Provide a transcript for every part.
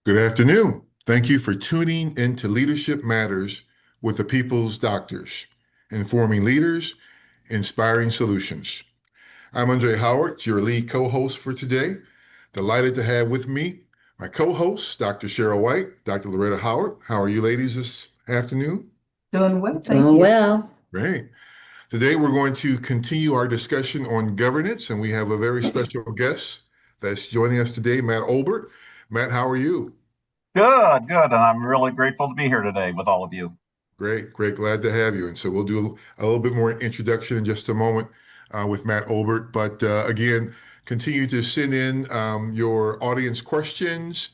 Good afternoon. Thank you for tuning into Leadership Matters with the People's Doctors, informing leaders, inspiring solutions. I'm Andre Howard, your lead co-host for today. Delighted to have with me my co-hosts, Dr. Cheryl White, Dr. Loretta Howard. How are you ladies this afternoon? Doing well, thank Doing you. well. Great. Today we're going to continue our discussion on governance, and we have a very special guest that's joining us today, Matt Obert. Matt, how are you? Good, good. And I'm really grateful to be here today with all of you. Great, great. Glad to have you. And so we'll do a little bit more introduction in just a moment with Matt Obert. But again, continue to send in your audience questions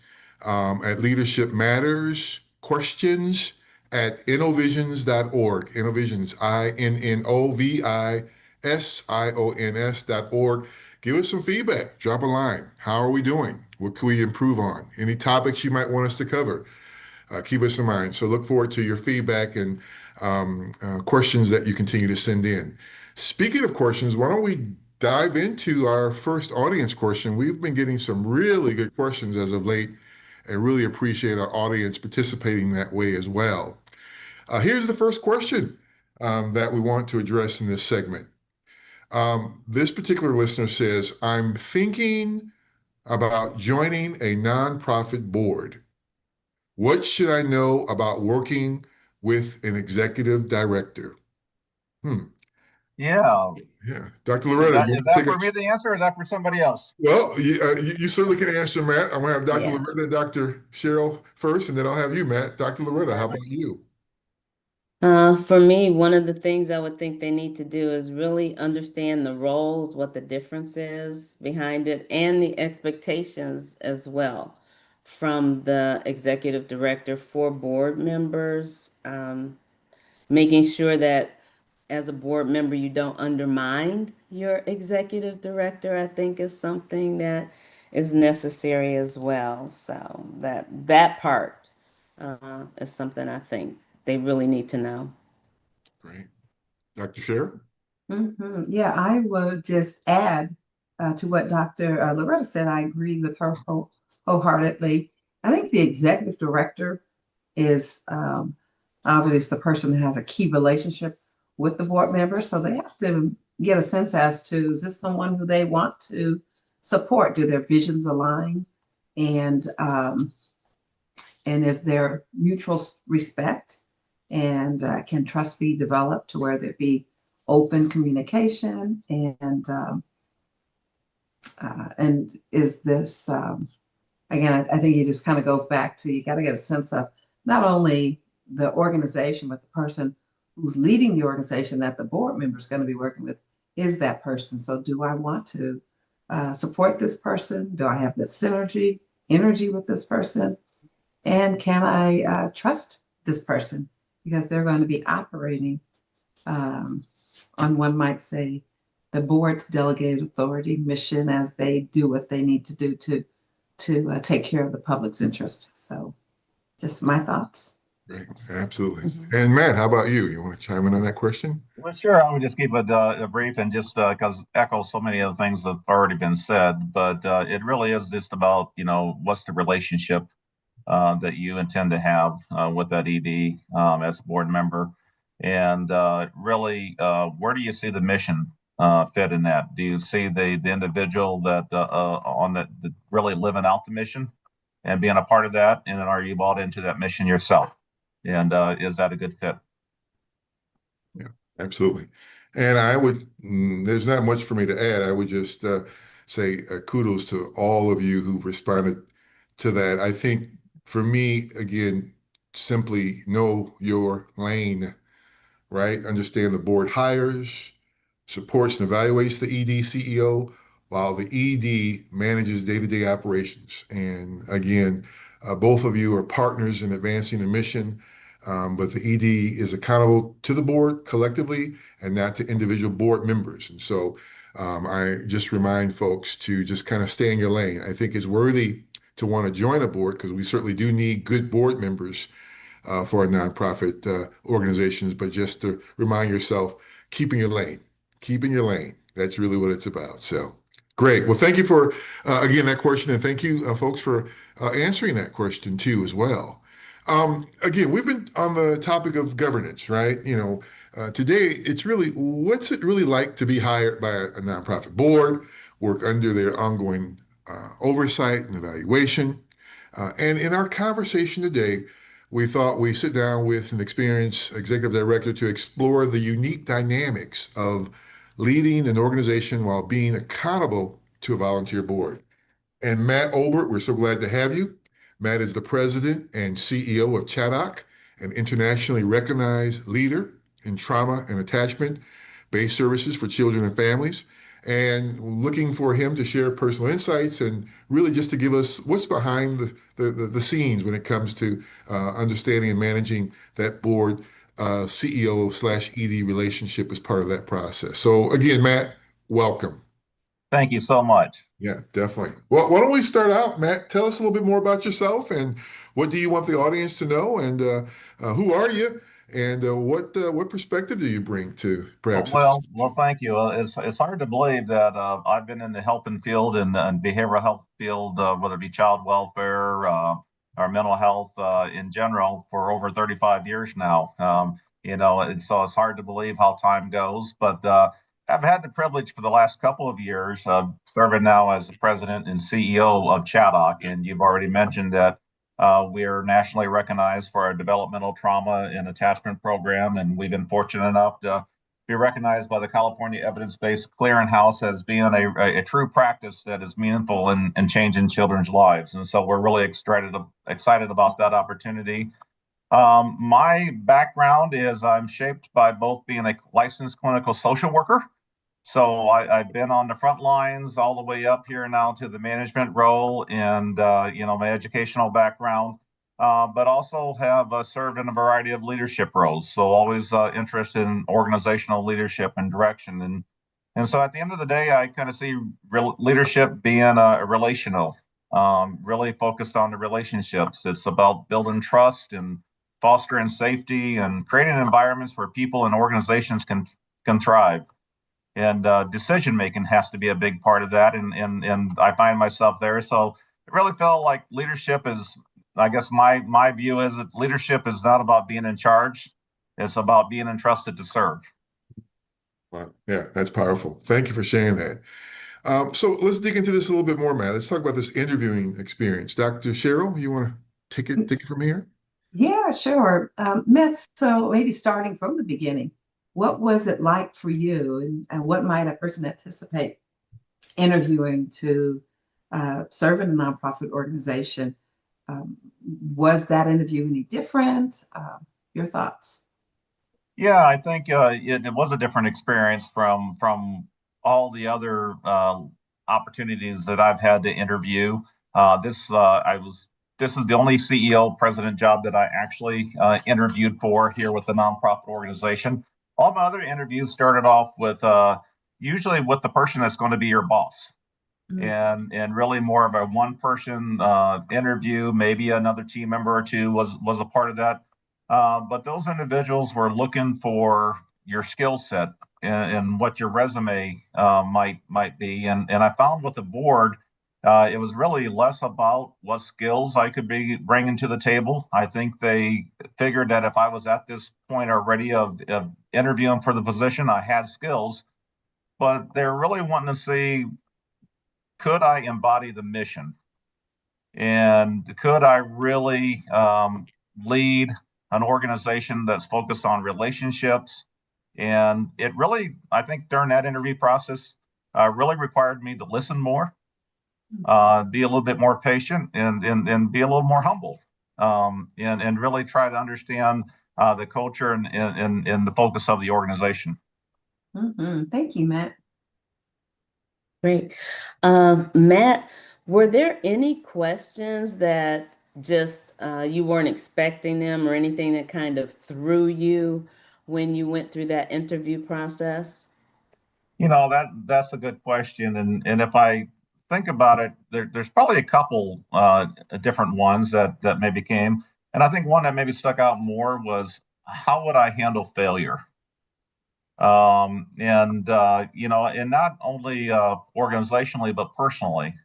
at Leadership Matters questions at innovisions.org. Innovisions, innovisions.org. Give us some feedback. Drop a line. How are we doing? What can we improve on? Any topics you might want us to cover? Keep us in mind. So look forward to your feedback and questions that you continue to send in. Speaking of questions, why don't we dive into our first audience question? We've been getting some really good questions as of late and really appreciate our audience participating that way as well. Here's the first question that we want to address in this segment. This particular listener says, I'm thinking about joining a nonprofit board. What should I know about working with an executive director? Hmm. Yeah. Yeah. Dr. Is Loretta, that you is want to that take for me it? the answer or is that for somebody else? Well, you certainly can answer, Matt. I'm going to have Dr. Yeah. Loretta and Dr. Cheryl first, and then I'll have you, Matt. Dr. Loretta, how about you? For me, one of the things I would think they need to do is really understand the roles, what the difference is behind it, and the expectations as well from the executive director for board members. Making sure that as a board member, you don't undermine your executive director, I think is something that is necessary as well. So that part is something I think they really need to know. Great. Dr. Cheryl? Yeah, I would just add to what Dr. Loretta said. I agree with her wholeheartedly. I think the executive director is obviously the person that has a key relationship with the board member. So they have to get a sense as to is this someone who they want to support? Do their visions align? And and is there mutual respect? And can trust be developed to where there be open communication? And is this again? I think it just kind of goes back to you got to get a sense of not only the organization, but the person who's leading the organization that the board member is going to be working with is that person. So, do I want to support this person? Do I have the synergy, energy with this person? And can I trust this person? Because they're going to be operating um, on, one might say, the board's delegated authority mission as they do what they need to do to take care of the public's interest. So, just my thoughts. Great. Absolutely. Mhm. And Matt, how about you? You want to chime in on that question? Well, sure. I would just keep it a brief and just because echo so many of the things that have already been said. But it really is just about, what's the relationship that you intend to have with that ED as a board member. And really, where do you see the mission fit in that? Do you see the individual that on that really living out the mission and being a part of that? And then are you bought into that mission yourself? And is that a good fit? Yeah, absolutely. And I would, there's not much for me to add. I would just say kudos to all of you who've responded to that. I think for me, again, simply know your lane, right? Understand the board hires, supports and evaluates the ED CEO, while the ED manages day-to-day operations. And again, both of you are partners in advancing the mission, but the ED is accountable to the board collectively and not to individual board members. And so I just remind folks to just kind of stay in your lane. I think it's worthy to want to join a board because we certainly do need good board members for our nonprofit organizations, but just to remind yourself, keeping your lane, keeping your lane. That's really what it's about. So great. Well, thank you for, again, that question. And thank you, folks, for answering that question too as well. Again, we've been on the topic of governance, right? Today it's really what's it really like to be hired by a nonprofit board, work under their ongoing oversight and evaluation. And in our conversation today, we thought we sit down with an experienced executive director to explore the unique dynamics of leading an organization while being accountable to a volunteer board. And Matt Obert, we're so glad to have you. Matt is the president and CEO of Chaddock, an internationally recognized leader in trauma and attachment-based services for children and families. And looking for him to share personal insights and really just to give us what's behind the scenes when it comes to understanding and managing that board CEO/ED relationship as part of that process. So again, Matt, welcome. Thank you so much. Yeah, definitely. Well, why don't we start out, Matt? Tell us a little bit more about yourself and what do you want the audience to know, and who are you, and what perspective do you bring to perhaps this? Well, thank you. It's hard to believe that I've been in the helping field and behavioral health field, whether it be child welfare or mental health in general, for over 35 years now. So it's hard to believe how time goes. But I've had the privilege for the last couple of years of serving now as the president and CEO of Chaddock, and you've already mentioned that. We are nationally recognized for our developmental trauma and attachment program, and we've been fortunate enough to be recognized by the California Evidence-Based Clearinghouse as being a true practice that is meaningful in changing children's lives. And so we're really excited about that opportunity. My background is I'm shaped by both being a licensed clinical social worker. So I've been on the front lines all the way up here now to the management role and, my educational background, but also have served in a variety of leadership roles. So always interested in organizational leadership and direction. And so at the end of the day, I kind of see leadership being relational, really focused on the relationships. It's about building trust and fostering safety and creating environments where people and organizations can thrive. And decision making has to be a big part of that, and I find myself there. So it really felt like leadership is, I guess my view is that leadership is not about being in charge; it's about being entrusted to serve. Wow. Yeah, that's powerful. Thank you for sharing that. So let's dig into this a little bit more, Matt. Let's talk about this interviewing experience. Dr. Cheryl, you want to take it from here? Yeah, sure. Matt, so maybe starting from the beginning, what was it like for you, and what might a person anticipate interviewing to serve in a nonprofit organization? Um, was that interview any different? Your thoughts? Yeah, I think it was a different experience from all the other opportunities that I've had to interview. This is the only CEO president job that I actually interviewed for here with the nonprofit organization. All my other interviews started off with usually with the person that's going to be your boss, Mm. and really more of a one person interview. Maybe another team member or two was a part of that, but those individuals were looking for your skill set and what your resume might be. And I found with the board, it was really less about what skills I could be bringing to the table. I think they figured that if I was at this point already of interviewing for the position, I had skills, but they're really wanting to see, could I embody the mission? And could I really lead an organization that's focused on relationships? And it really, I think during that interview process, really required me to listen more, be a little bit more patient, and be a little more humble, and really try to understand the culture and the focus of the organization. Thank you, Matt. Great. Matt, were there any questions that just you weren't expecting them or anything that kind of threw you when you went through that interview process? That's a good question, and if I think about it, there's probably a couple different ones that maybe came, and I think one that maybe stuck out more was how would I handle failure? And not only organizationally but personally.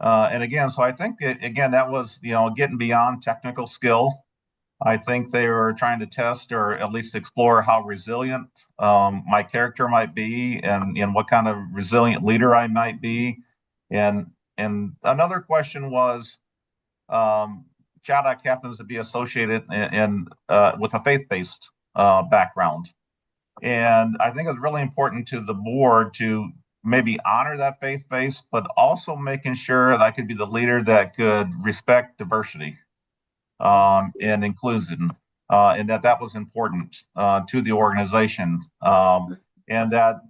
And again, so I think again, that was, getting beyond technical skill. I think they were trying to test or at least explore how resilient my character might be, and what kind of resilient leader I might be. And another question was, um, Chaddock happens to be associated with a faith-based background. And I think it's really important to the board to maybe honor that faith base, but also making sure that I could be the leader that could respect diversity and inclusion, and that was important to the organization. And that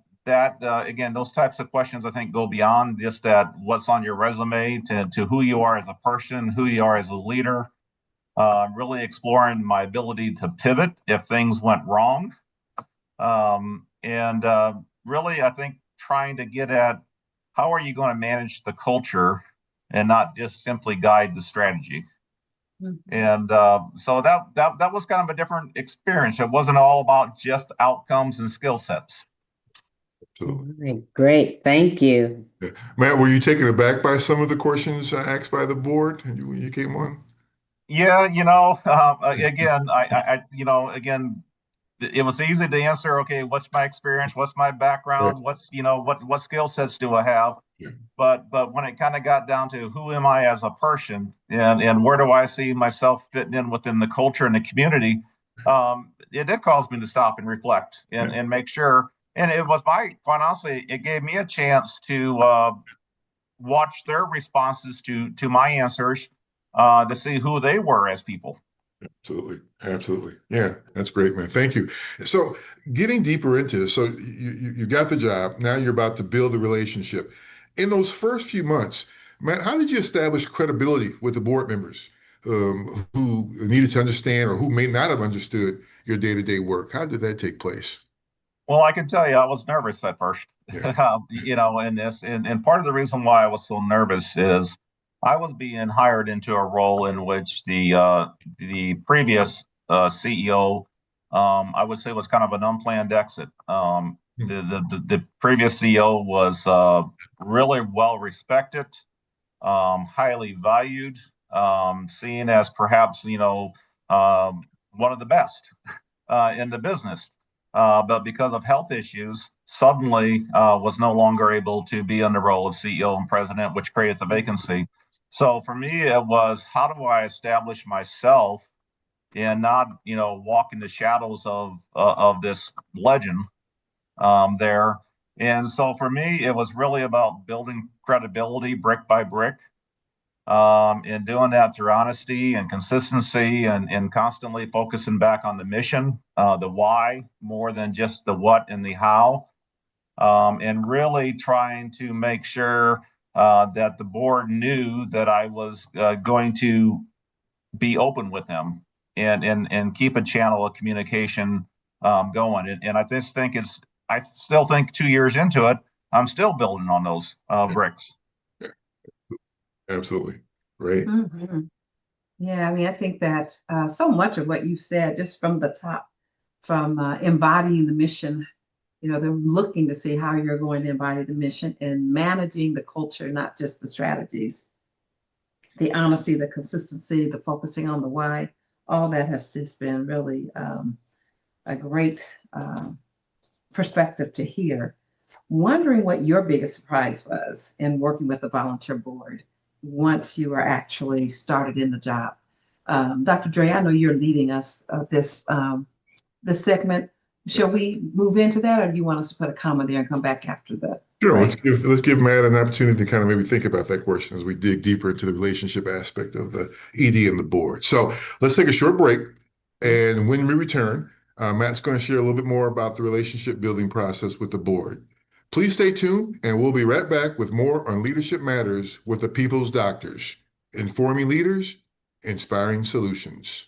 again, those types of questions I think go beyond just that what's on your resume to who you are as a person, who you are as a leader. Really exploring my ability to pivot if things went wrong, and really, I think trying to get at how are you going to manage the culture and not just simply guide the strategy. And so that was kind of a different experience. It wasn't all about just outcomes and skill sets. Absolutely. All right, great. Thank you. Yeah. Matt, were you taken aback by some of the questions asked by the board when you came on? Yeah, again, again, it was easy to answer. Okay, what's my experience? What's my Right. background? What skill sets do I have? Yeah. But when it kind of got down to who am I as a person, and where do I see myself fitting in within the culture and the community, it did cause me to stop and reflect Yeah. and make sure. And it was quite honestly, it gave me a chance to watch their responses to my answers, to see who they were as people. Absolutely. Absolutely. Yeah, that's great, man. Thank you. So getting deeper into this, so you got the job. Now you're about to build the relationship. In those first few months, Matt, how did you establish credibility with the board members who needed to understand or who may not have understood your day-to-day work? How did that take place? Well, I can tell you, I was nervous at first, Yeah. in this, and part of the reason why I was so nervous is I was being hired into a role in which the previous CEO, I would say, was kind of an unplanned exit. Hmm. The previous CEO was really well respected, highly valued, seen as perhaps one of the best in the business. But because of health issues, suddenly was no longer able to be in the role of CEO and president, which created the vacancy. So for me, it was how do I establish myself and not, walk in the shadows of this legend there. And so for me, it was really about building credibility brick by brick, and doing that through honesty and consistency, and constantly focusing back on the mission, the why, more than just the what and the how, and really trying to make sure that the board knew that I was going to be open with them, and keep a channel of communication going. And I still think 2 years into it, I'm still building on those bricks. Yeah. Absolutely. Great. Mhm. Yeah, I mean, I think that so much of what you've said, just from the top, from embodying the mission, they're looking to see how you're going to embody the mission and managing the culture, not just the strategies, the honesty, the consistency, the focusing on the why. All that has just been really a great perspective to hear. Wondering what your biggest surprise was in working with the volunteer board once you were actually started in the job. Dr. Dre, I know you're leading us this segment. Shall we move into that, or do you want us to put a comma there and come back after the Sure. Let's break? give Matt an opportunity to kind of maybe think about that question as we dig deeper into the relationship aspect of the ED and the board. So let's take a short break, and when we return, Matt's going to share a little bit more about the relationship building process with the board. Please stay tuned, and we'll be right back with more on Leadership Matters with the People's Doctors, informing leaders, inspiring solutions.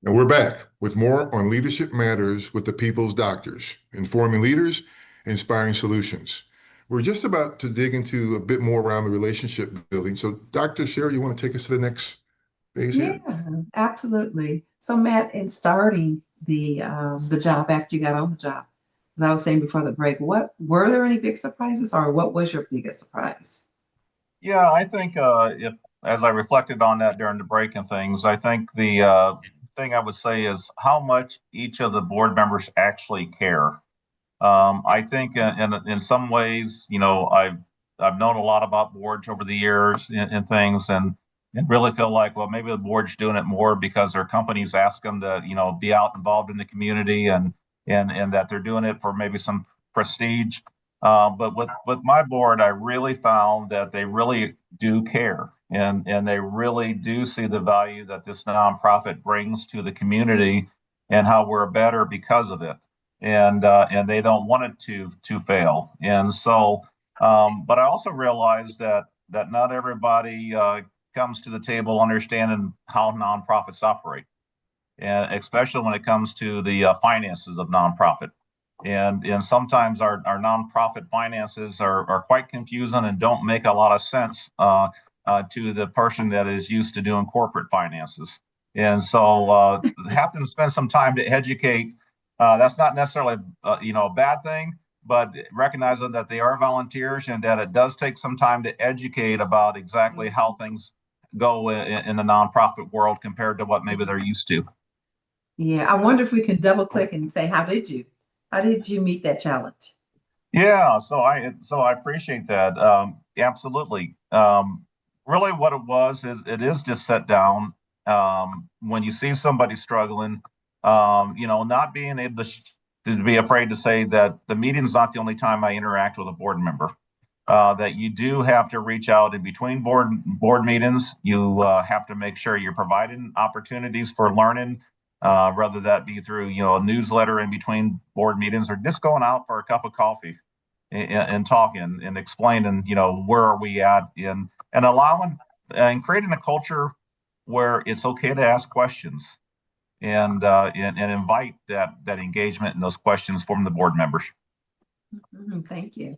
And we're back with more on Leadership Matters with the People's Doctors, informing leaders, inspiring solutions. We're just about to dig into a bit more around the relationship building. So, Dr. Sherry, you want to take us to the next phase Yeah, here? absolutely. So Matt, in starting the job after you got on the job, as I was saying before the break, what were there any big surprises, or what was your biggest surprise? Yeah, I think if as I reflected on that during the break and things, I think the thing I would say is how much each of the board members actually care. I think in some ways, I've known a lot about boards over the years and things, and really feel like, well, maybe the board's doing it more because their companies ask them to, be out involved in the community and that they're doing it for maybe some prestige. But with my board, I really found that they really do care and they really do see the value that this nonprofit brings to the community and how we're better because of it and they don't want it to fail. And so, but I also realized that not everybody comes to the table understanding how nonprofits operate, and especially when it comes to the finances of nonprofit. And sometimes our nonprofit finances are quite confusing and don't make a lot of sense to the person that is used to doing corporate finances. And so having to spend some time to educate, that's not necessarily a bad thing, but recognizing that they are volunteers and that it does take some time to educate about exactly how things go in the nonprofit world compared to what maybe they're used to. Yeah, I wonder if we can double click and say, how did you meet that challenge? Yeah, so I appreciate that. Absolutely. Really, what it was is it is just set down when you see somebody struggling. Not being able to be afraid to say that the meeting's not the only time I interact with a board member. That you do have to reach out in between board meetings. You have to make sure you're providing opportunities for learning, whether that be through a newsletter in between board meetings or just going out for a cup of coffee and talking and explaining where are we at and allowing and creating a culture where it's okay to ask questions and invite that engagement and those questions from the board members. Thank you.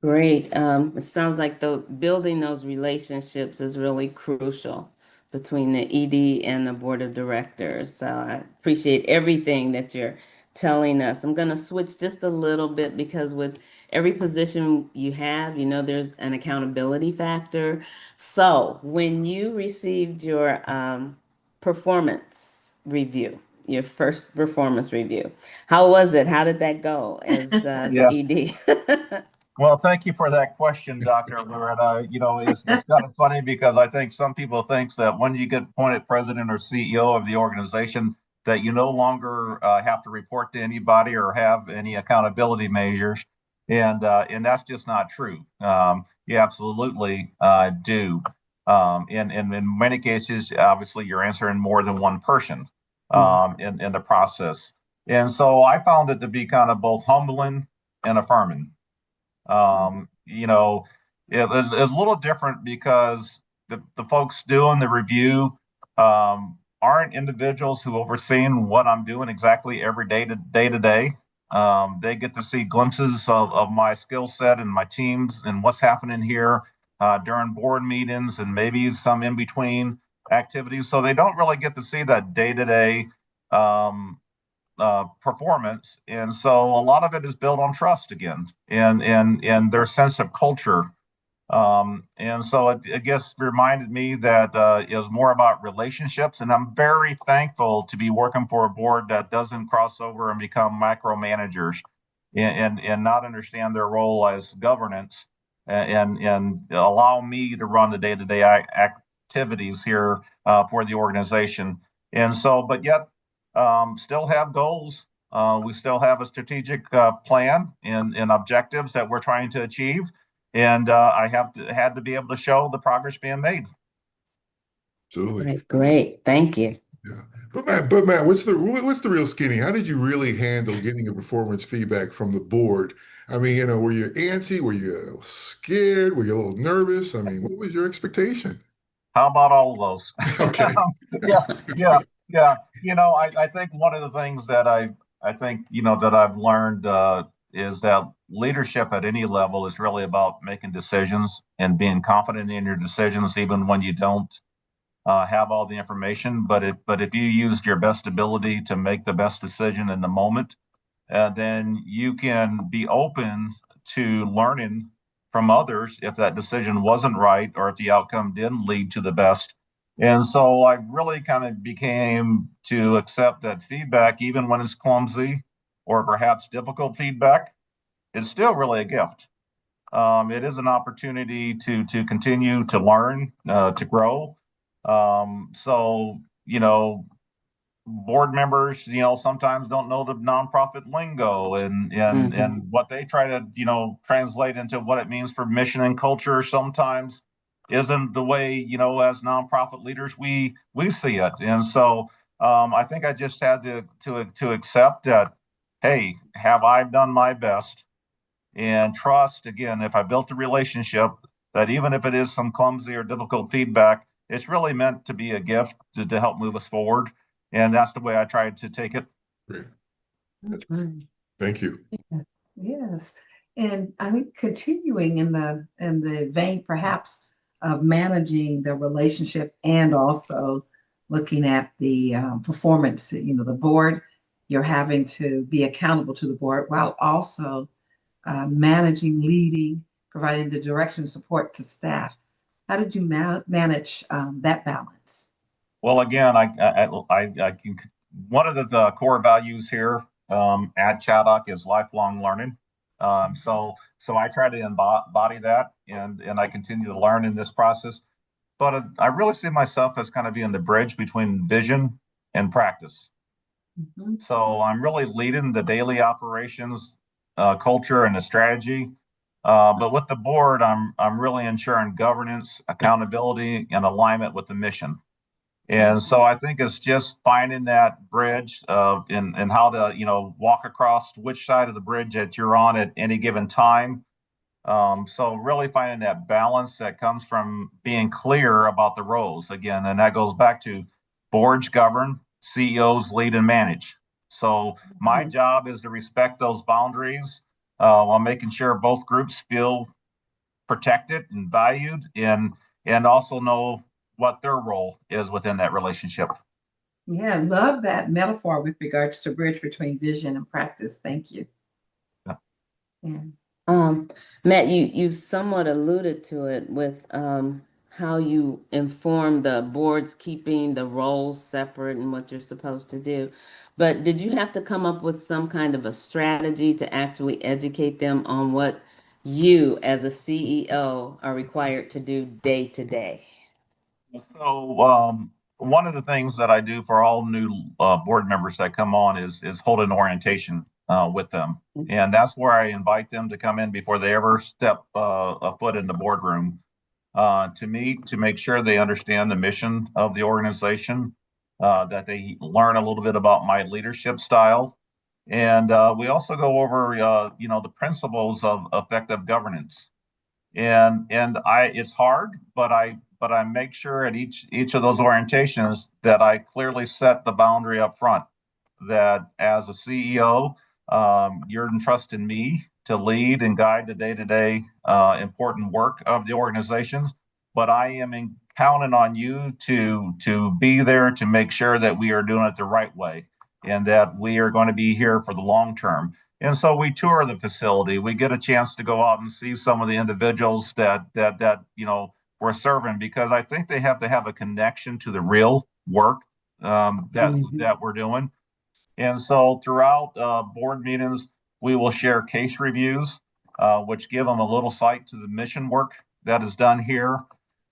Great. It sounds like the building those relationships is really crucial between the ED and the board of directors. So I appreciate everything that you're telling us. I'm going to switch just a little bit because with every position you have, there's an accountability factor. So when you received your performance review, your first performance review, how was it? How did that go as the Yeah. ED? Well, thank you for that question, Dr. Loretta. It's kind of funny because I think some people think that when you get appointed president or CEO of the organization, that you no longer have to report to anybody or have any accountability measures, and that's just not true. You absolutely do, and in many cases, obviously, you're answering more than one person in the process, and so I found it to be kind of both humbling and affirming. You know, it was a little different because the folks doing the review aren't individuals who overseeing what I'm doing exactly every day to day. They get to see glimpses of my skill set and my teams and what's happening here during board meetings and maybe some in between activities. So they don't really get to see that day to day performance, and so a lot of it is built on trust again, and their sense of culture. And so it just reminded me that it was more about relationships, and I'm very thankful to be working for a board that doesn't cross over and become micromanagers and not understand their role as governance and allow me to run the day-to-day activities here for the organization. And so, but yet still have goals. We still have a strategic plan and objectives that we're trying to achieve, and I had to be able to show the progress being made. Absolutely. Right, great. Thank you. Yeah. But Matt, what's the real skinny? How did you really handle getting a performance feedback from the board? I mean, were you antsy? Were you scared? Were you a little nervous? I mean, what was your expectation? How about all of those? Okay. Yeah, yeah, yeah. I think one of the things that I think, that I've learned is that leadership at any level is really about making decisions and being confident in your decisions, even when you don't have all the information. But if you used your best ability to make the best decision in the moment, then you can be open to learning from others if that decision wasn't right or if the outcome didn't lead to the best. And so I really kind of became to accept that feedback, even when it's clumsy or perhaps difficult feedback, it's still really a gift. It is an opportunity to continue to learn, to grow. So, board members, sometimes don't know the nonprofit lingo and what they try to, translate into what it means for mission and culture sometimes isn't the way, as nonprofit leaders we see it. And so I think I just had to accept that, hey, have I done my best? And trust, again, if I built a relationship, that even if it is some clumsy or difficult feedback, it's really meant to be a gift to help move us forward. And that's the way I tried to take it. Great. Mhm. Thank you. Yes. And I think continuing in the vein perhaps of managing the relationship and also looking at the performance, the board, you're having to be accountable to the board while also managing, leading, providing the direction and support to staff. How did you manage that balance? Well, again, I can, one of the core values here at Chaddock is lifelong learning. So I try to embody that, and I continue to learn in this process. But I really see myself as kind of being the bridge between vision and practice. Mhm. So I'm really leading the daily operations, culture, and the strategy. But with the board, I'm really ensuring governance, accountability, and alignment with the mission. And so I think it's just finding that bridge and how to, walk across which side of the bridge that you're on at any given time. So really finding that balance that comes from being clear about the roles again, and that goes back to boards govern, CEOs lead and manage. So my Mhm. job is to respect those boundaries while making sure both groups feel protected and valued and also know what their role is within that relationship. Yeah, love that metaphor with regards to bridge between vision and practice. Thank you. Yeah. Yeah. Um, Matt, you somewhat alluded to it with how you inform the boards keeping the roles separate and what you're supposed to do. But did you have to come up with some kind of a strategy to actually educate them on what you as a CEO are required to do day to day? So one of the things that I do for all new board members that come on is hold an orientation with them, and that's where I invite them to come in before they ever step a foot in the boardroom to meet to make sure they understand the mission of the organization, that they learn a little bit about my leadership style, and we also go over the principles of effective governance and I it's hard, but I make sure at each of those orientations that I clearly set the boundary up front that as a CEO, you're entrusting me to lead and guide the day-to-day important work of the organizations, but I am counting on you to be there to make sure that we are doing it the right way and that we are going to be here for the long term. And so we tour the facility. We get a chance to go out and see some of the individuals that we're serving because I think they have to have a connection to the real work that we're doing. And so throughout board meetings, we will share case reviews, which give them a little sight to the mission work that is done here.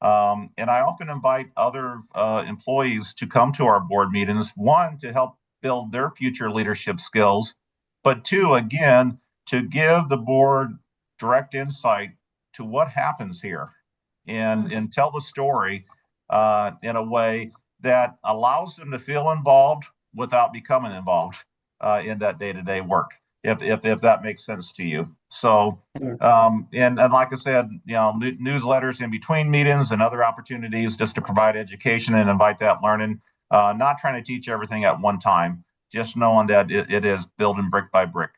And I often invite other employees to come to our board meetings, one, to help build their future leadership skills, but two, again, to give the board direct insight to what happens here and tell the story in a way that allows them to feel involved without becoming involved in that day-to-day work. if that makes sense to you. So, Yeah. and like I said, newsletters in between meetings and other opportunities just to provide education and invite that learning. Not trying to teach everything at one time, just knowing that it is building brick by brick.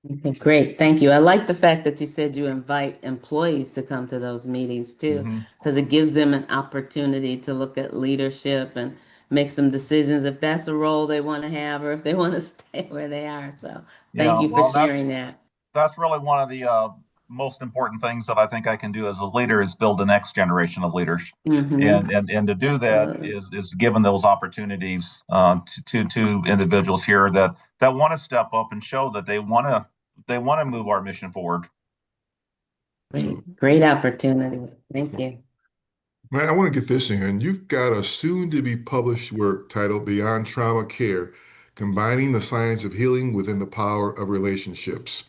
Okay, great. Thank you. I like the fact that you said you invite employees to come to those meetings too, Mm-hmm. because it gives them an opportunity to look at leadership and make some decisions if that's a role they want to have or if they want to stay where they are. So thank Yeah, you for well, sharing that. that's really one of the most important things that I think I can do as a leader is build the next generation of leaders. Mm-hmm. And to do that Absolutely. is given those opportunities to individuals here that want to step up and show that they want to move our mission forward. So, Great opportunity. Thank you. man, I want to get this in. You've got a soon-to-be published work titled Beyond Trauma Care, Combining the Science of Healing within the Power of Relationships.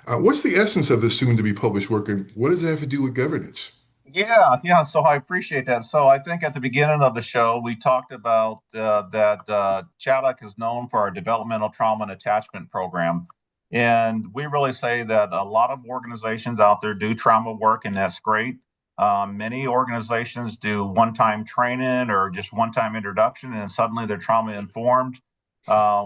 What's the essence of this soon-to-be published work, and what does it have to do with governance? Yeah. So I appreciate that. So I think at the beginning of the show, we talked about that Chaddock is known for our developmental trauma and attachment program. And we really say that a lot of organizations out there do trauma work, and that's great. Many organizations do one-time training or just one-time introduction, and suddenly they're trauma informed.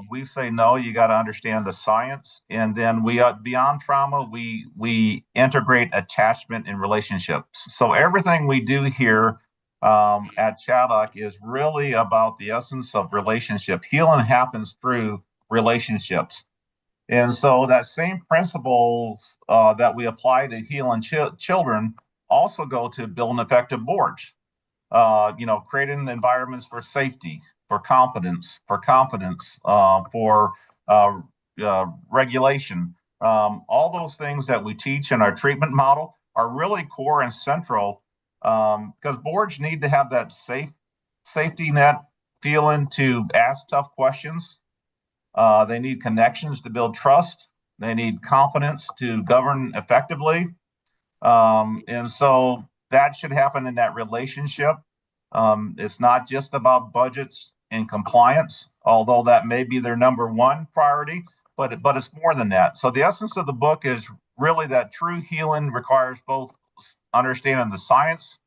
We say no, you got to understand the science, and then we beyond trauma, we integrate attachment and relationships. So everything we do here at Chaddock is really about the essence of relationship. Healing happens through relationships, and so that same principles that we apply to healing children also go to building effective boards. Creating environments for safety, for competence, for confidence, for regulation. All those things that we teach in our treatment model are really core and central because boards need to have that safety net feeling to ask tough questions. They need connections to build trust. They need confidence to govern effectively. And so that should happen in that relationship. It's not just about budgets and compliance, although that may be their number one priority, but it's more than that. So the essence of the book is really that true healing requires both understanding the science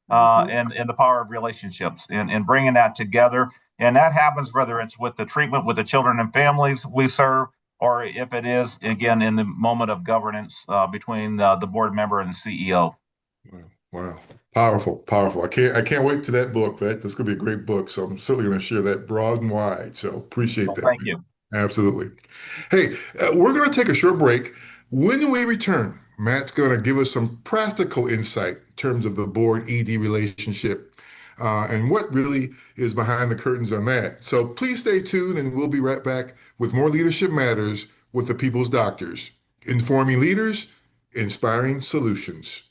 and the power of relationships and bringing that together. And that happens whether it's with the treatment with the children and families we serve, or if it is, again, in the moment of governance between the board member and the CEO. Wow. Wow. Powerful, powerful. I can't wait to that book. That's going to be a great book. So I'm certainly going to share that broad and wide. So appreciate Well, that, thank man. you. Absolutely. Hey, we're going to take a short break. When we return, Matt's going to give us some practical insight in terms of the board ED relationship and what really is behind the curtains on that. So please stay tuned, and we'll be right back with more Leadership Matters with the People's Doctors, informing leaders, inspiring solutions.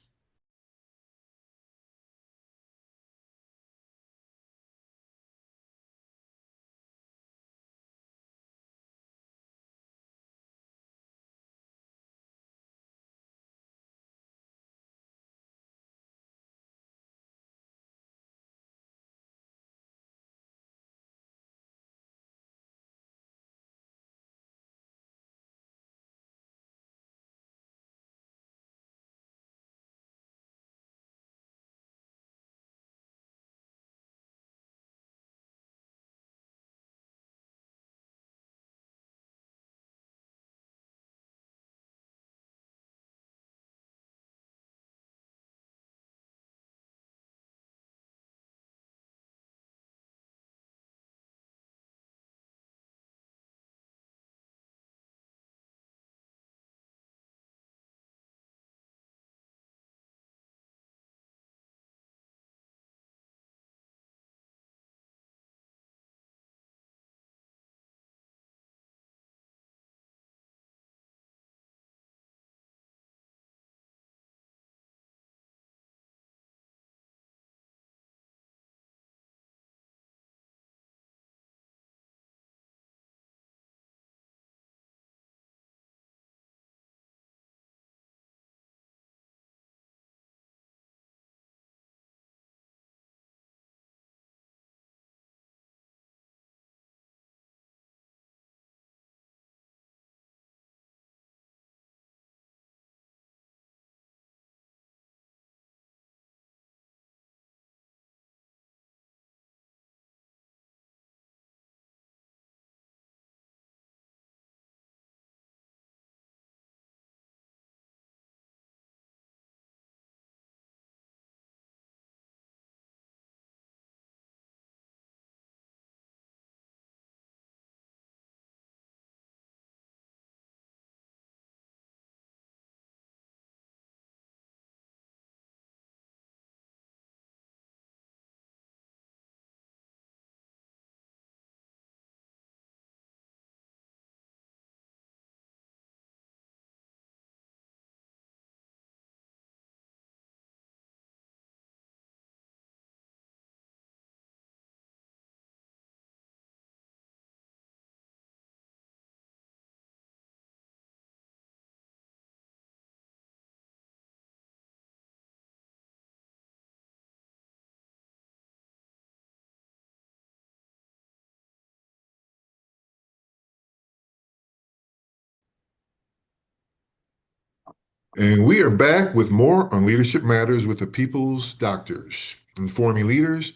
And we are back with more on Leadership Matters with the People's Doctors, informing leaders,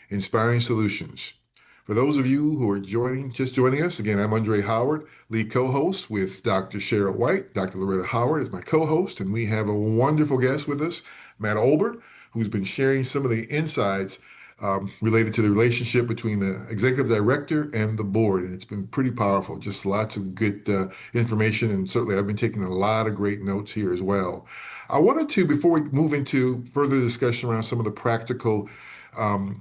inspiring solutions. For those of you who are just joining us, again, I'm Andre Howard, lead co-host with Dr. Cheryl White. Dr. Loretta Howard is my co-host, and we have a wonderful guest with us, Matt Obert, who's been sharing some of the insights related to the relationship between the executive director and the board. And it's been pretty powerful, just lots of good information. And certainly I've been taking a lot of great notes here as well. I wanted to, before we move into further discussion around some of the practical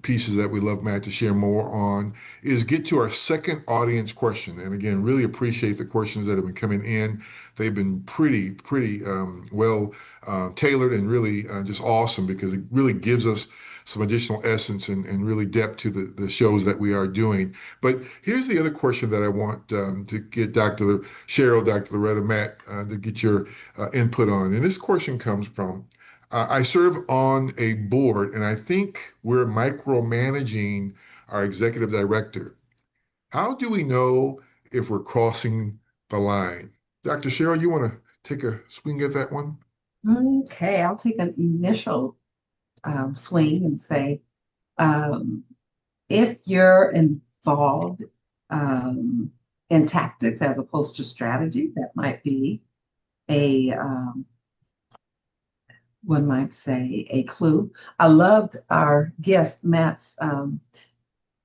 pieces that we love Matt to share more on, is get to our second audience question. And again, really appreciate the questions that have been coming in. They've been pretty well tailored and really just awesome because it really gives us some additional essence and really depth to the shows that we are doing. But here's the other question that I want to get Dr. Cheryl, Dr. Loretta, Matt, to get your input on. And this question comes from, I serve on a board and I think we're micromanaging our executive director. How do we know if we're crossing the line? Dr. Cheryl, you want to take a swing at that one? Okay, I'll take an initial swing and say, um, if you're involved in tactics as opposed to strategy, that might be a one might say a clue. I loved our guest Matt's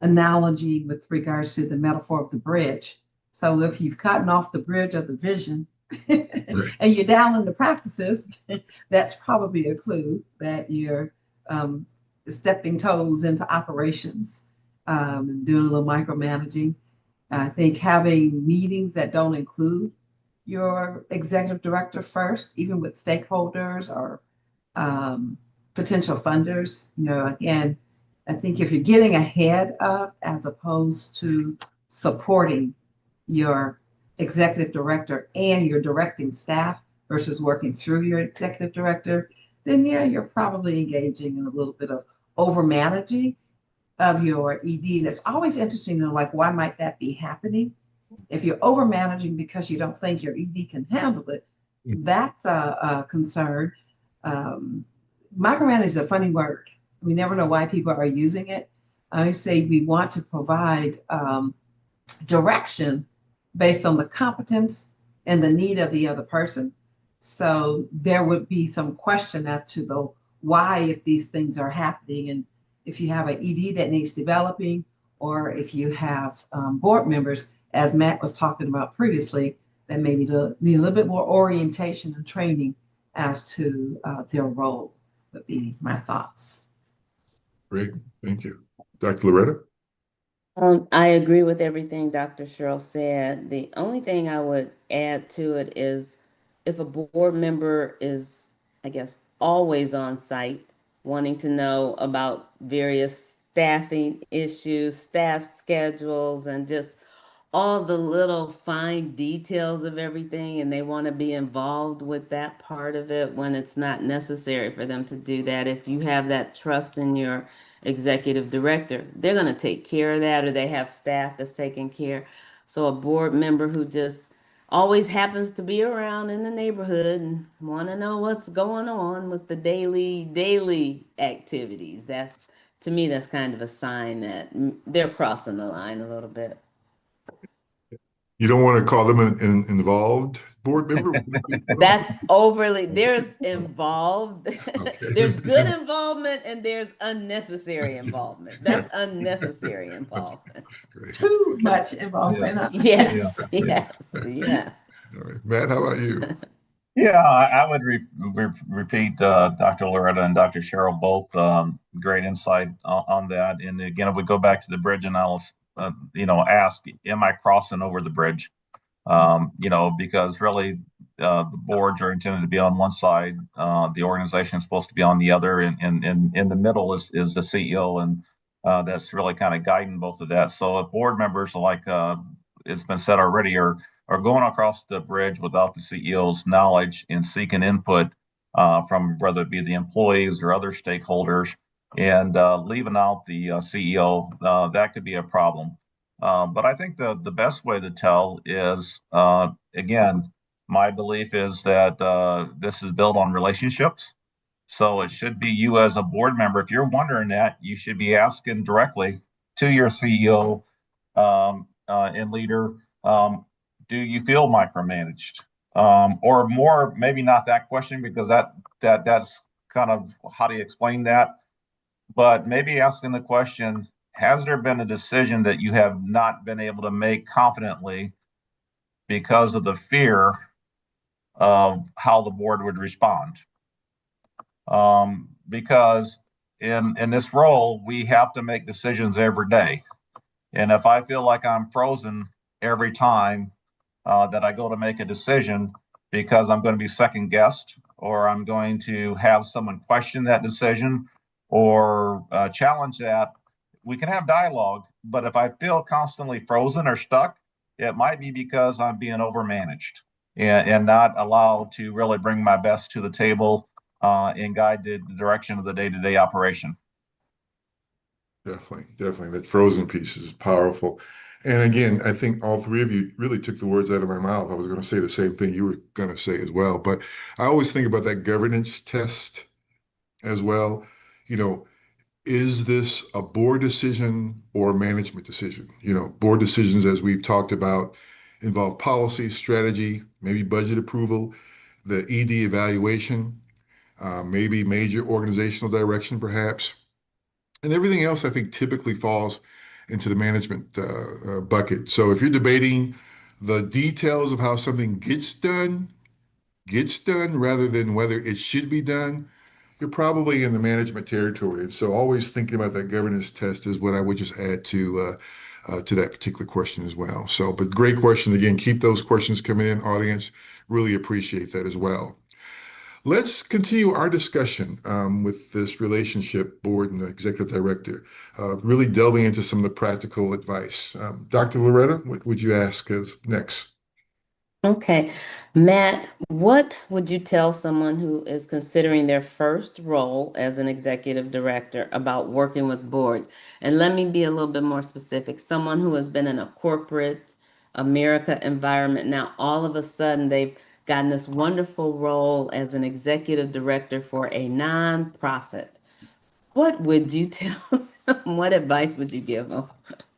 analogy with regards to the metaphor of the bridge. So if you've gotten off the bridge of the vision Right. and you're down in the practices, that's probably a clue that you're stepping toes into operations, doing a little micromanaging. I think having meetings that don't include your executive director first, even with stakeholders or potential funders, again, I think if you're getting ahead of as opposed to supporting your executive director and your directing staff versus working through your executive director, then yeah, you're probably engaging in a little bit of over managing of your ED. And it's always interesting to know, like, why might that be happening? If you're over managing because you don't think your ED can handle it, that's a concern. Micromanage is a funny word. We never know why people are using it. I say we want to provide direction based on the competence and the need of the other person. So there would be some question as to the why if these things are happening, and if you have an ED that needs developing, or if you have board members, as Matt was talking about previously, that maybe need a little bit more orientation and training as to their role, would be my thoughts. Great. Thank you. Dr. Loretta? I agree with everything Dr. Cheryl said. The only thing I would add to it is if a board member is, I guess, always on site, wanting to know about various staffing issues, staff schedules, and just all the little fine details of everything, and they want to be involved with that part of it when it's not necessary for them to do that. If you have that trust in your executive director, they're going to take care of that, or they have staff that's taking care. So a board member who just always happens to be around in the neighborhood and want to know what's going on with the daily activities, that's, to me, that's kind of a sign that they're crossing the line a little bit. You don't want to call them an involved board member? That's overly, there's involved, Okay. there's good involvement and there's unnecessary involvement. That's unnecessary involvement. Great. Too much involvement. Yes, yes, yes. All right. Matt, how about you? Yeah, I would repeat Dr. Loretta and Dr. Cheryl both great insight on that. And again, if we go back to the bridge analysis, ask, am I crossing over the bridge? Because really the boards are intended to be on one side, the organization is supposed to be on the other, and in the middle is the CEO, and that's really kind of guiding both of that. So if board members, like it's been said already, are going across the bridge without the CEO's knowledge and seeking input from whether it be the employees or other stakeholders, and leaving out the CEO, that could be a problem. But I think the best way to tell is, again, My belief is that this is built on relationships. So it should be you as a board member. If you're wondering that, you should be asking directly to your CEO and leader, do you feel micromanaged? Or more, maybe not that question, because that's kind of how do you explain that? But maybe asking the question, has there been a decision that you have not been able to make confidently because of the fear of how the board would respond? Because in this role, we have to make decisions every day. And if I feel like I'm frozen every time that I go to make a decision because I'm going to be second guessed, or I'm going to have someone question that decision or challenge that, we can have dialogue. But if I feel constantly frozen or stuck, it might be because I'm being overmanaged and not allowed to really bring my best to the table and guide the direction of the day-to-day operation. Definitely, definitely. That frozen piece is powerful. And again, I think all three of you really took the words out of my mouth. I was going to say the same thing you were going to say as well. But I always think about that governance test as well. You know, is this a board decision or a management decision? You know, board decisions, as we've talked about, involve policy, strategy, maybe budget approval, the ED evaluation, maybe major organizational direction, perhaps. And everything else, I think, typically falls into the management bucket. So if you're debating the details of how something gets done rather than whether it should be done, you're probably in the management territory. And so always thinking about that governance test is what I would just add to that particular question as well. So, but great question. Again, keep those questions coming in, audience. Really appreciate that as well. Let's continue our discussion with this relationship board and the executive director, really delving into some of the practical advice. Dr. Loretta, what would you ask us next? Okay, Matt, what would you tell someone who is considering their first role as an executive director about working with boards? And let me be a little bit more specific. Someone who has been in a corporate America environment, now all of a sudden they've gotten this wonderful role as an executive director for a nonprofit. What would you tell them? What advice would you give them?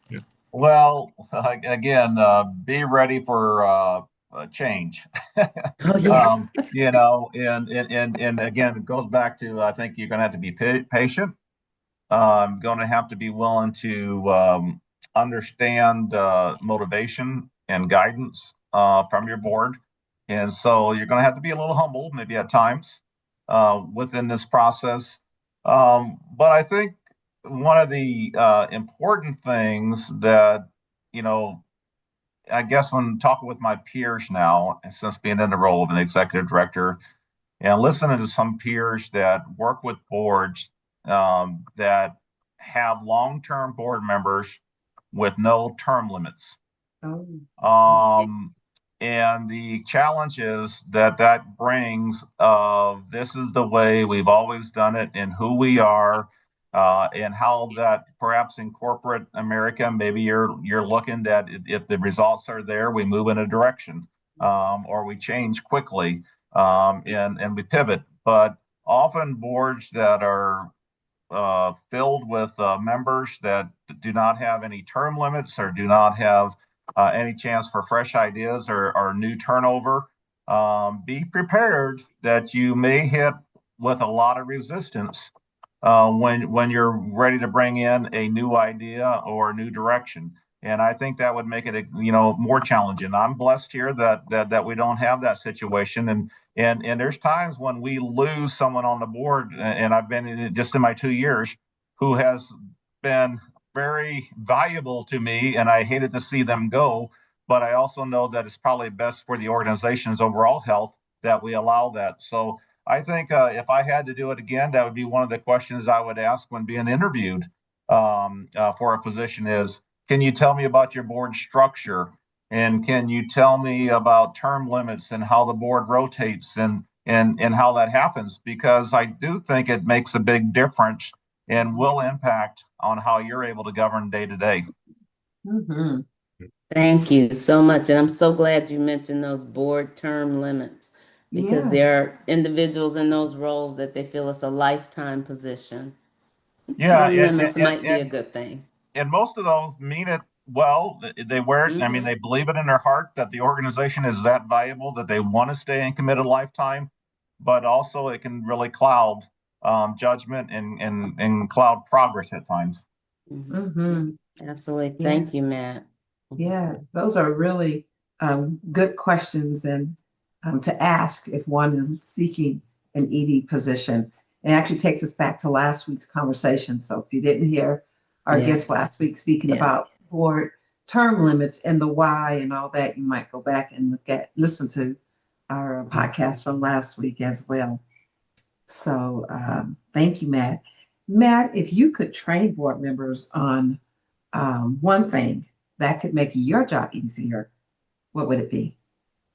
Yeah. Well, again, be ready for change. Oh, yeah. You know, and again, it goes back to I think you're going to have to be patient. Going to have to be willing to understand motivation and guidance from your board, and so you're going to have to be a little humble, maybe at times, within this process. But I think one of the important things that, you know, I guess when talking with my peers now, since being in the role of an executive director, and listening to some peers that work with boards that have long-term board members with no term limits. Oh, And the challenge is that brings of this is the way we've always done it and who we are, and how that perhaps in corporate America, maybe you're looking at if the results are there, we move in a direction, or we change quickly, and we pivot. But often boards that are filled with members that do not have any term limits or do not have any chance for fresh ideas or new turnover. Be prepared that you may hit with a lot of resistance when you're ready to bring in a new idea or a new direction. And I think that would make it, more challenging. I'm blessed here that we don't have that situation. And there's times when we lose someone on the board, and I've been in it just in my 2 years, who has been very valuable to me, and I hated to see them go. But I also know that it's probably best for the organization's overall health that we allow that. So I think if I had to do it again, that would be one of the questions I would ask when being interviewed for a position is, can you tell me about your board structure? And can you tell me about term limits and how the board rotates and how that happens? Because I do think it makes a big difference and will impact on how you're able to govern day to day. mm-hmm. Thank you so much. And I'm so glad you mentioned those board term limits because Yeah, there are individuals in those roles that they feel it's a lifetime position. Yeah, Term limits might be a good thing. and most of those mean it well. They wear it. I mean, Hmm. they believe it in their heart that the organization is that valuable that they want to stay and commit a lifetime. But also, it can really cloud judgment and cloud progress at times. Hmm. mm-hmm. Absolutely. Yeah, Thank you, Matt. yeah. Those are really good questions and to ask if one is seeking an ED position. It actually takes us back to last week's conversation. So if you didn't hear our Yeah, guest last week speaking yeah. about board term limits and the why and all that, you might go back and listen to our podcast from last week as well. So thank you, Matt. Matt, if you could train board members on one thing that could make your job easier, what would it be?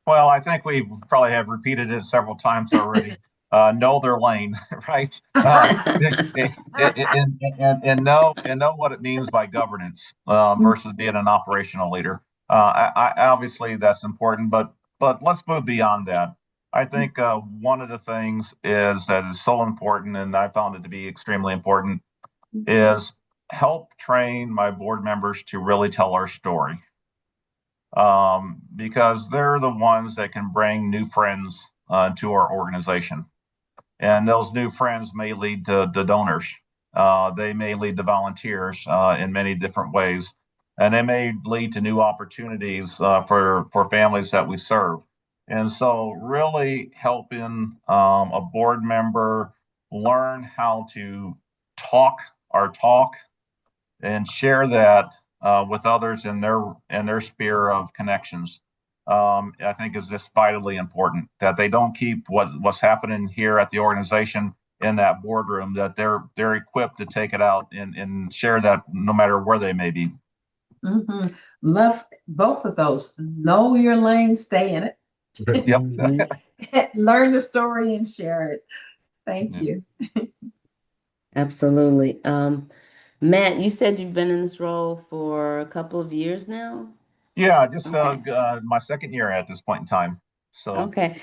Well, I think we probably have repeated it several times already. Know their lane, right? And know what it means by governance versus being an operational leader. Obviously that's important, but let's move beyond that. I think one of the things is that is so important, and I found it to be extremely important, is help train my board members to really tell our story, because they're the ones that can bring new friends to our organization. And those new friends may lead to donors. They may lead to volunteers in many different ways. And they may lead to new opportunities for families that we serve. And so, really helping a board member learn how to talk our talk and share that with others in their sphere of connections. I think is just vitally important that they don't keep what's happening here at the organization in that boardroom. That they're equipped to take it out and share that no matter where they may be. Mm-hmm. Love both of those. Know your lane, stay in it. Yep. Mhm. Learn the story and share it. Thank Yeah. you. Absolutely. Matt, you said you've been in this role for a couple of years now? Yeah, just Okay. my second year at this point in time. So Okay.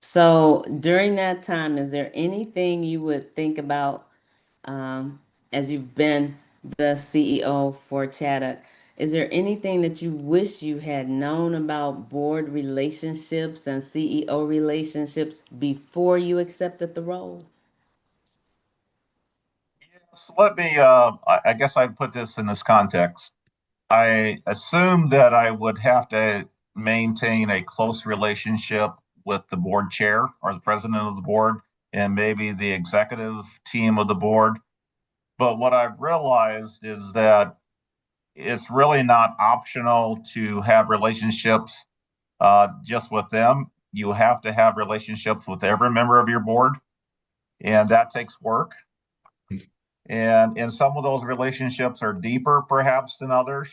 So during that time, is there anything you would think about um, as you've been the CEO for Chaddock? Is there anything that you wish you had known about board relationships and CEO relationships before you accepted the role? so let me. I guess I'd put this in this context. I assumed that I would have to maintain a close relationship with the board chair or the president of the board and maybe the executive team of the board. But what I've realized is that it's really not optional to have relationships just with them. You have to have relationships with every member of your board, and that takes work. And some of those relationships are deeper perhaps than others,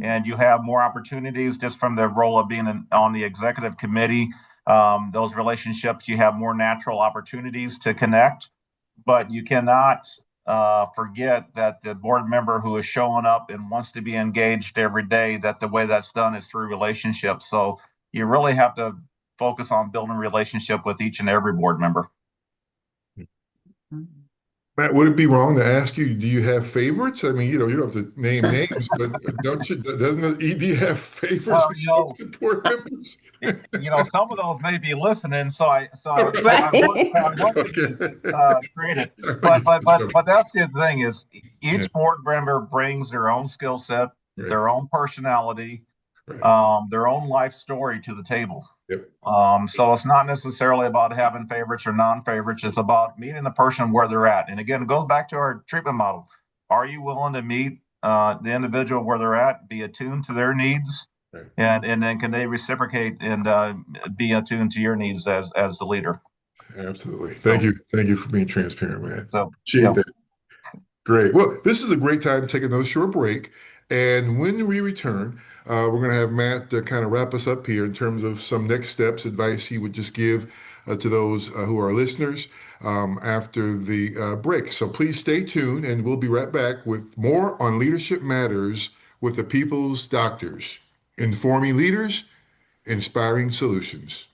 and you have more opportunities just from the role of being on the executive committee. Those relationships, you have more natural opportunities to connect, but you cannot forget that the board member who is showing up and wants to be engaged every day, that the way that's done is through relationships. So you really have to focus on building a relationship with each and every board member. Matt, would it be wrong to ask you, do you have favorites? I mean, you don't have to name names, but don't you, doesn't the ED have favorites Well, when it comes to board members? some of those may be listening, so I want to create it. But that's the thing is Yeah, each board member brings their own skill set, right, their own personality, right. their own life story to the table. Yep. So it's not necessarily about having favorites or non-favorites. It's about meeting the person where they're at. And again, it goes back to our treatment model. Are you willing to meet the individual where they're at, be attuned to their needs, Right. and then can they reciprocate and be attuned to your needs as the leader? Absolutely. Thank So you. Thank you for being transparent, man. so Appreciate yeah. that. Great. Well, this is a great time to take another short break. And when we return, we're going to have Matt kind of wrap us up here in terms of some next steps, advice he would just give to those who are listeners after the break. So please stay tuned, and we'll be right back with more on Leadership Matters with the People's Doctors. Informing leaders, inspiring solutions.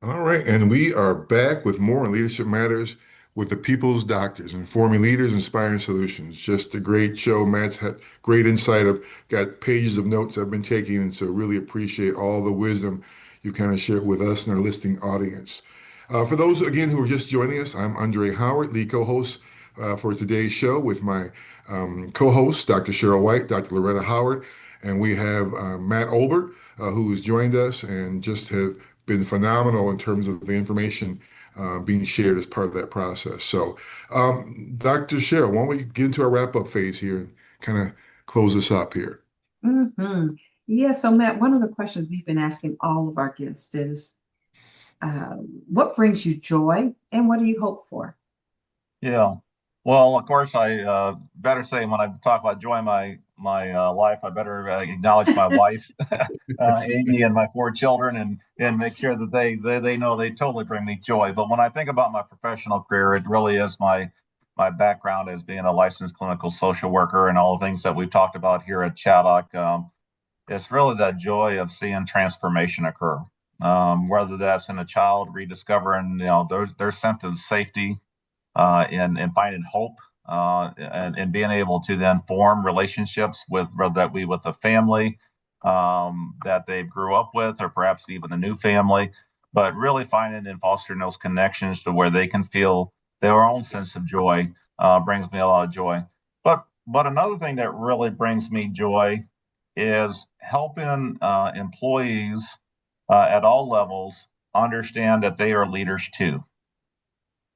All right, and we are back with more on Leadership Matters with the People's Doctors, informing leaders, inspiring solutions. Just a great show. Matt's had great insight. I've got pages of notes I've been taking, and so really appreciate all the wisdom you kind of shared with us and our listening audience. For those, again, who are just joining us, I'm Andre Howard, lead co-host for today's show with my co-hosts, Dr. Cheryl White, Dr. Loretta Howard, and we have Matt Obert, who has joined us and just have been phenomenal in terms of the information being shared as part of that process. So, Dr. Cheryl, why don't we get into our wrap-up phase here and kind of close this up here? Hmm. Yeah, so Matt, one of the questions we've been asking all of our guests is, what brings you joy and what do you hope for? Yeah. Well, of course, I better say when I talk about joy in my life, I better acknowledge my wife, Amy, and my four children, and make sure that they know they totally bring me joy. But when I think about my professional career, it really is my background as being a licensed clinical social worker and all the things that we've talked about here at Chaddock. It's really that joy of seeing transformation occur, whether that's in a child rediscovering, their sense of safety and finding hope and being able to then form relationships with whether that be with the family that they grew up with or perhaps even a new family, but really finding and fostering those connections to where they can feel their own sense of joy brings me a lot of joy. But another thing that really brings me joy is helping employees at all levels understand that they are leaders too,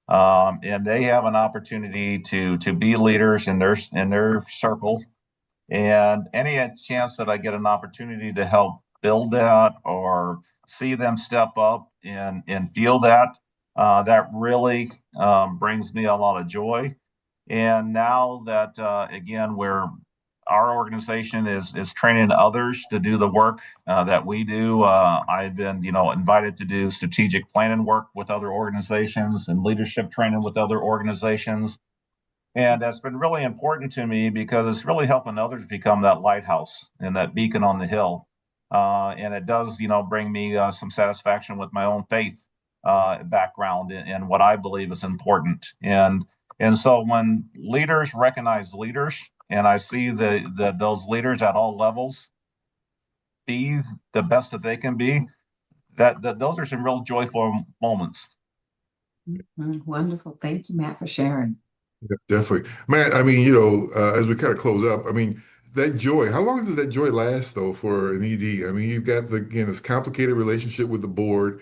and they have an opportunity to be leaders in their circle. And any chance that I get an opportunity to help build that or see them step up and feel that, that really brings me a lot of joy. And now that again, our organization is training others to do the work that we do. I've been, invited to do strategic planning work with other organizations and leadership training with other organizations. And that's been really important to me because it's really helping others become that lighthouse and that beacon on the hill. And it does, bring me some satisfaction with my own faith background in what I believe is important. And so when leaders recognize leaders, and I see those leaders at all levels be the best that they can be, that those are some real joyful moments. Wonderful. Thank you, Matt, for sharing. Yeah, definitely. Matt, I mean, as we kind of close up, I mean, that joy, how long does that joy last though for an ED? I mean, you've got again, this complicated relationship with the board.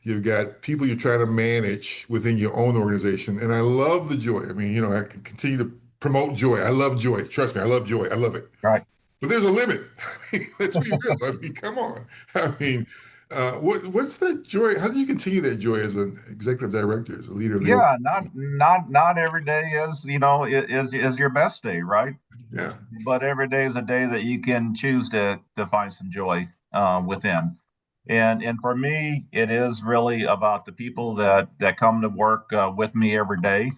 You've got people you're trying to manage within your own organization. And I love the joy. I mean, I can continue to promote joy. I love joy. Trust me, I love joy. I love it. Right. But there's a limit. I mean, let's be real. I mean, come on. I mean, what's that joy? How do you continue that joy as an executive director, as a leader of the Yeah, organization? not every day is your best day, right? Yeah. But every day is a day that you can choose to find some joy within. And for me, it is really about the people that come to work with me every day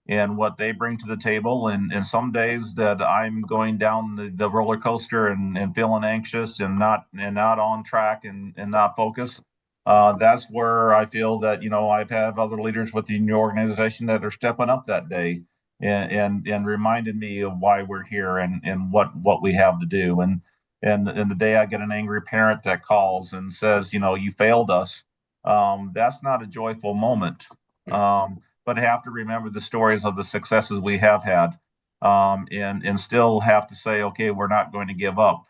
and what they bring to the table. And some days that I'm going down the roller coaster and feeling anxious and not on track and not focused. That's where I feel that, I've had other leaders within the organization that are stepping up that day and reminded me of why we're here and what we have to do. And the day I get an angry parent that calls and says, you failed us, that's not a joyful moment. But have to remember the stories of the successes we have had, and still have to say, okay, we're not going to give up.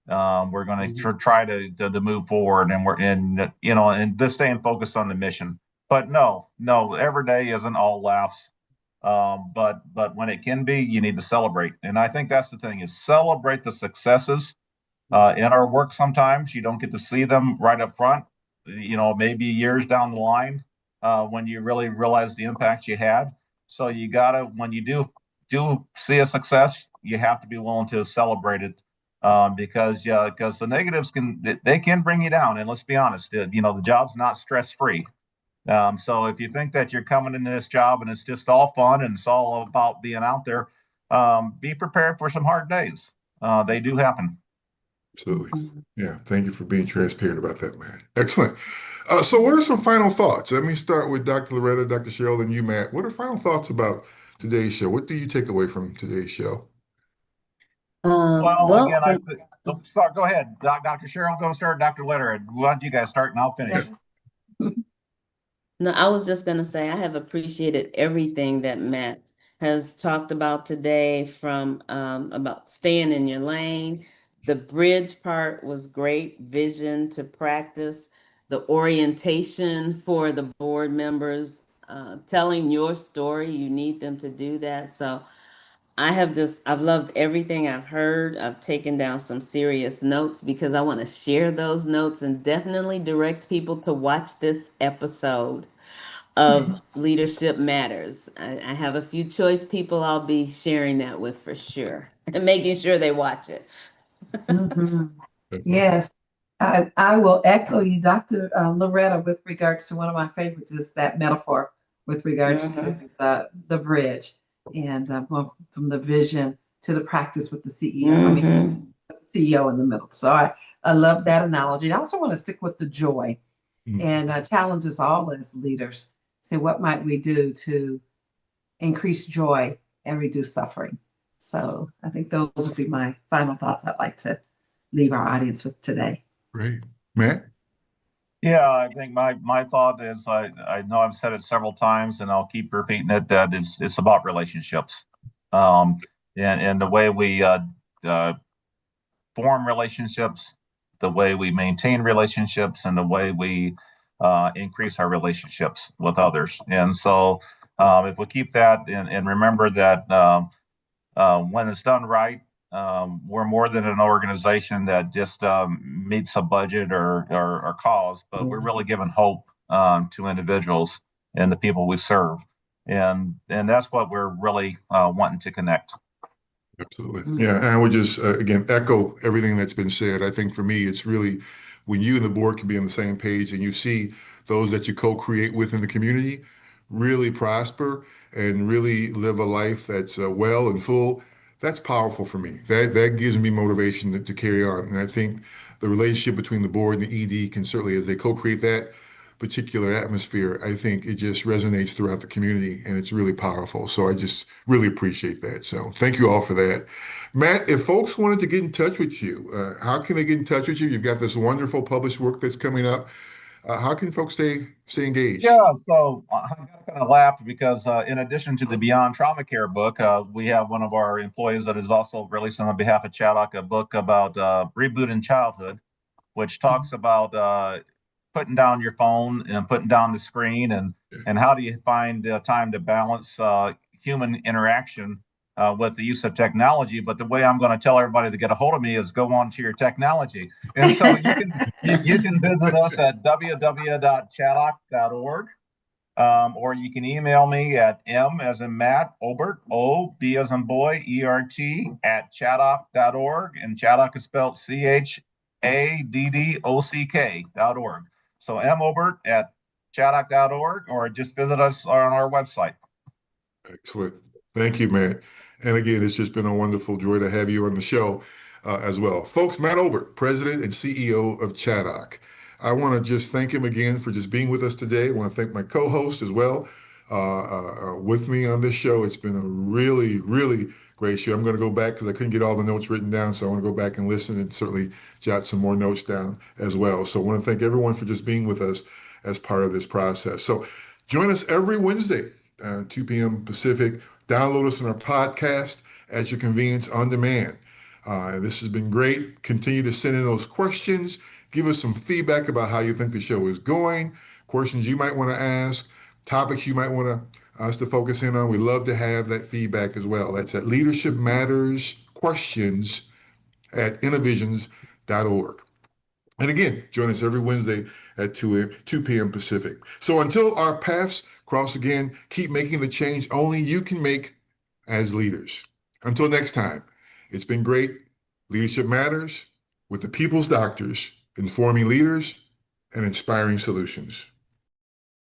We're going to try to move forward, and and just staying focused on the mission. But no, every day isn't all laughs. But when it can be, you need to celebrate, and I think that's the thing: is celebrate the successes in our work. Sometimes you don't get to see them right up front. Maybe years down the line when you really realize the impact you had. So you gotta, when you do see a success, you have to be willing to celebrate it because the negatives can bring you down. And let's be honest, the job's not stress free. So if you think that you're coming into this job and it's just all fun and it's all about being out there, be prepared for some hard days. They do happen. Absolutely. Yeah. Thank you for being transparent about that, man. Excellent. So what are some final thoughts? Let me start with Dr. Loretta, Dr. Cheryl, and you, Matt. What are final thoughts about today's show? What do you take away from today's show? Well, Well, again, start. Go ahead, Dr. Cheryl. Go start, Dr. Leonard. Why don't you guys start and I'll finish? no, I was just going to say I have appreciated everything that Matt has talked about today, from about staying in your lane. The bridge part was great, vision to practice, the orientation for the board members, telling your story. You need them to do that. So I've loved everything I've heard. I've taken down some serious notes because I want to share those notes and definitely direct people to watch this episode of Leadership Matters. I have a few choice people I'll be sharing that with for sure and making sure they watch it. Mhm. Yes, I will echo you, Dr. Loretta, with regards to one of my favorites is that metaphor with regards to Mhm. the bridge and well, from the vision to the practice with the CEO. I mean, Mhm. CEO in the middle. So I love that analogy. I also want to stick with the joy Mhm. and challenge us all as leaders. Say, what might we do to increase joy and reduce suffering? So I think those would be my final thoughts I'd like to leave our audience with today. Great. Matt? Yeah, I think my thought is I know I've said it several times and I'll keep repeating it that it's about relationships, um, and the way we uh, form relationships, the way we maintain relationships, and the way we increase our relationships with others. And so, if we keep that and remember that when it's done right, we're more than an organization that just meets a budget or cause, but we're really giving hope to individuals and the people we serve. And that's what we're really wanting to connect. Absolutely. Yeah, and I would just again echo everything that's been said. I think for me, it's really when you and the board can be on the same page and you see those that you co-create with in the community really prosper and really live a life that's well and full. That's powerful for me. That gives me motivation to carry on. And I think the relationship between the board and the ED can certainly, as they co-create that particular atmosphere, I think it just resonates throughout the community and it's really powerful. So I just really appreciate that. So thank you all for that. Matt, if folks wanted to get in touch with you, how can they get in touch with you? You've got this wonderful published work that's coming up. How can folks stay engaged? Yeah, so I kind of laughed because in addition to the Beyond Trauma Care book, we have one of our employees that is also releasing on behalf of Chaddock a book about rebooting childhood, which talks about putting down your phone and putting down the screen and how do you find time to balance human interaction with the use of technology. But the way I'm going to tell everybody to get a hold of me is go on to your technology. And so you can visit us at www.chaddock.org. Or you can email me at M as in Matt, Obert, O-B as in boy, E-R-T, at chaddock.org. And Chaddock is spelled CHADDOCK.org. So M Obert at chaddock.org, or just visit us on our website. Excellent. Thank you, Matt. And again, it's just been a wonderful joy to have you on the show as well. Folks, Matt Obert, President and CEO of Chaddock. I want to just thank him again for just being with us today. I want to thank my co-host as well with me on this show. It's been a really, really great show. I'm going to go back because I couldn't get all the notes written down, so I want to go back and listen and certainly jot some more notes down as well. So I want to thank everyone for just being with us as part of this process. So join us every Wednesday, 2 p.m. Pacific. Download us on our podcast at your convenience on demand. This has been great. Continue to send in those questions. Give us some feedback about how you think the show is going, questions you might want to ask, topics you might want us to focus in on. We love to have that feedback as well. That's at Leadership Matters Questions at innovisions.org. And again, join us every Wednesday at 2 p.m. Pacific. So until our paths cross again, keep making the change only you can make as leaders. Until next time, it's been great. Leadership Matters with the People's Doctors, informing leaders and inspiring solutions.